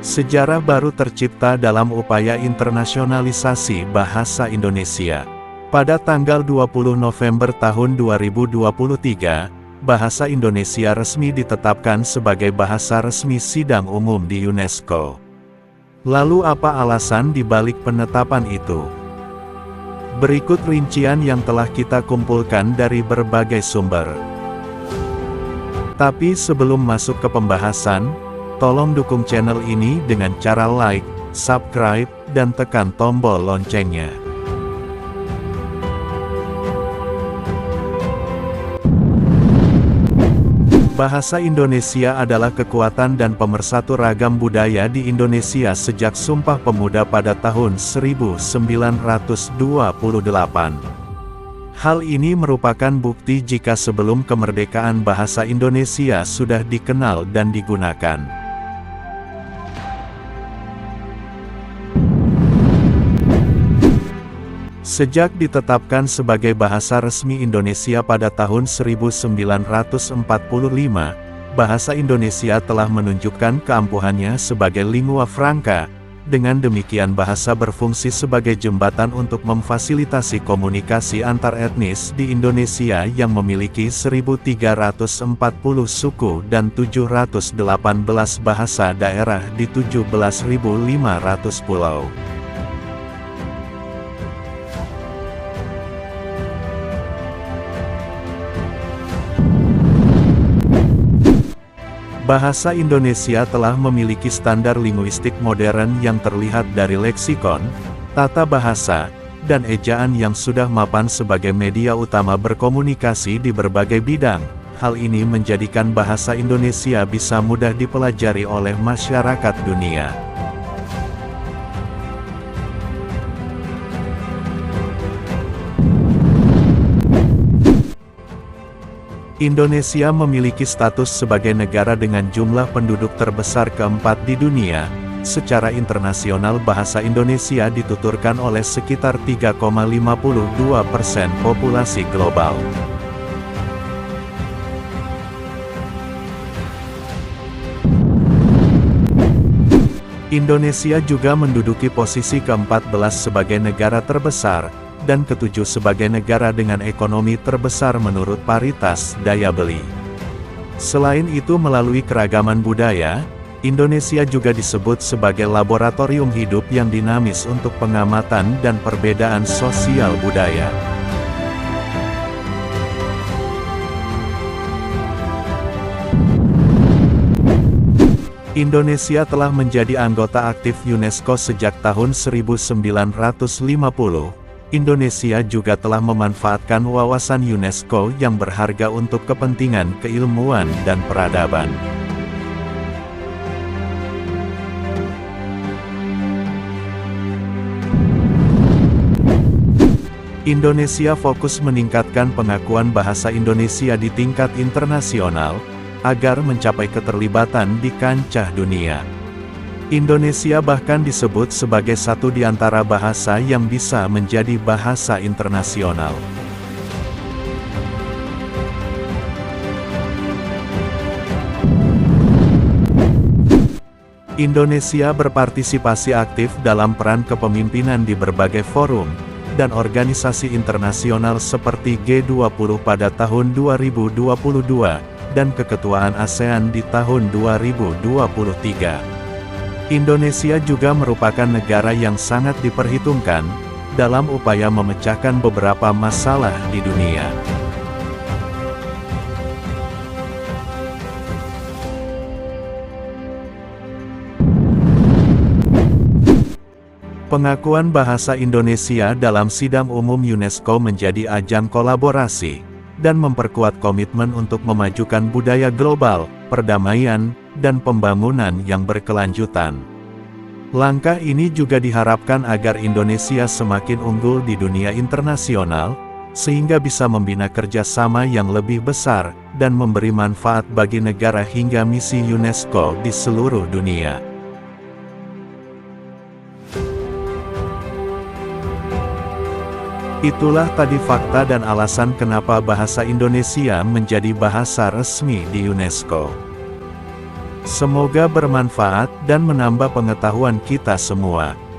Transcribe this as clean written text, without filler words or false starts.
Sejarah baru tercipta dalam upaya internasionalisasi bahasa Indonesia. Pada tanggal 20 November tahun 2023, bahasa Indonesia resmi ditetapkan sebagai bahasa resmi sidang umum di UNESCO. Lalu apa alasan di balik penetapan itu? Berikut rincian yang telah kita kumpulkan dari berbagai sumber. Tapi sebelum masuk ke pembahasan, tolong dukung channel ini dengan cara like, subscribe, dan tekan tombol loncengnya. Bahasa Indonesia adalah kekuatan dan pemersatu ragam budaya di Indonesia sejak Sumpah Pemuda pada tahun 1928. Hal ini merupakan bukti jika sebelum kemerdekaan bahasa Indonesia sudah dikenal dan digunakan. Sejak ditetapkan sebagai bahasa resmi Indonesia pada tahun 1945, bahasa Indonesia telah menunjukkan keampuhannya sebagai lingua franca. Dengan demikian bahasa berfungsi sebagai jembatan untuk memfasilitasi komunikasi antar etnis di Indonesia yang memiliki 1.340 suku dan 718 bahasa daerah di 17.500 pulau. Bahasa Indonesia telah memiliki standar linguistik modern yang terlihat dari leksikon, tata bahasa, dan ejaan yang sudah mapan sebagai media utama berkomunikasi di berbagai bidang. Hal ini menjadikan bahasa Indonesia bisa mudah dipelajari oleh masyarakat dunia. Indonesia memiliki status sebagai negara dengan jumlah penduduk terbesar keempat di dunia. Secara internasional bahasa Indonesia dituturkan oleh sekitar 3,52% populasi global. Indonesia juga menduduki posisi ke-14 sebagai negara terbesar, dan ke-7 sebagai negara dengan ekonomi terbesar menurut paritas daya beli. Selain itu melalui keragaman budaya, Indonesia juga disebut sebagai laboratorium hidup yang dinamis untuk pengamatan dan perbedaan sosial budaya. Indonesia telah menjadi anggota aktif UNESCO sejak tahun 1950. Indonesia juga telah memanfaatkan wawasan UNESCO yang berharga untuk kepentingan keilmuan dan peradaban. Indonesia fokus meningkatkan pengakuan bahasa Indonesia di tingkat internasional, agar mencapai keterlibatan di kancah dunia. Indonesia bahkan disebut sebagai satu di antara bahasa yang bisa menjadi bahasa internasional. Indonesia berpartisipasi aktif dalam peran kepemimpinan di berbagai forum dan organisasi internasional seperti G20 pada tahun 2022 dan keketuaan ASEAN di tahun 2023. Indonesia juga merupakan negara yang sangat diperhitungkan dalam upaya memecahkan beberapa masalah di dunia. Pengakuan bahasa Indonesia dalam sidang umum UNESCO menjadi ajang kolaborasi dan memperkuat komitmen untuk memajukan budaya global, perdamaian, dan pembangunan yang berkelanjutan. Langkah ini juga diharapkan agar Indonesia semakin unggul di dunia internasional, sehingga bisa membina kerjasama yang lebih besar, dan memberi manfaat bagi negara hingga misi UNESCO di seluruh dunia. Itulah tadi fakta dan alasan kenapa bahasa Indonesia menjadi bahasa resmi di UNESCO. Semoga bermanfaat dan menambah pengetahuan kita semua.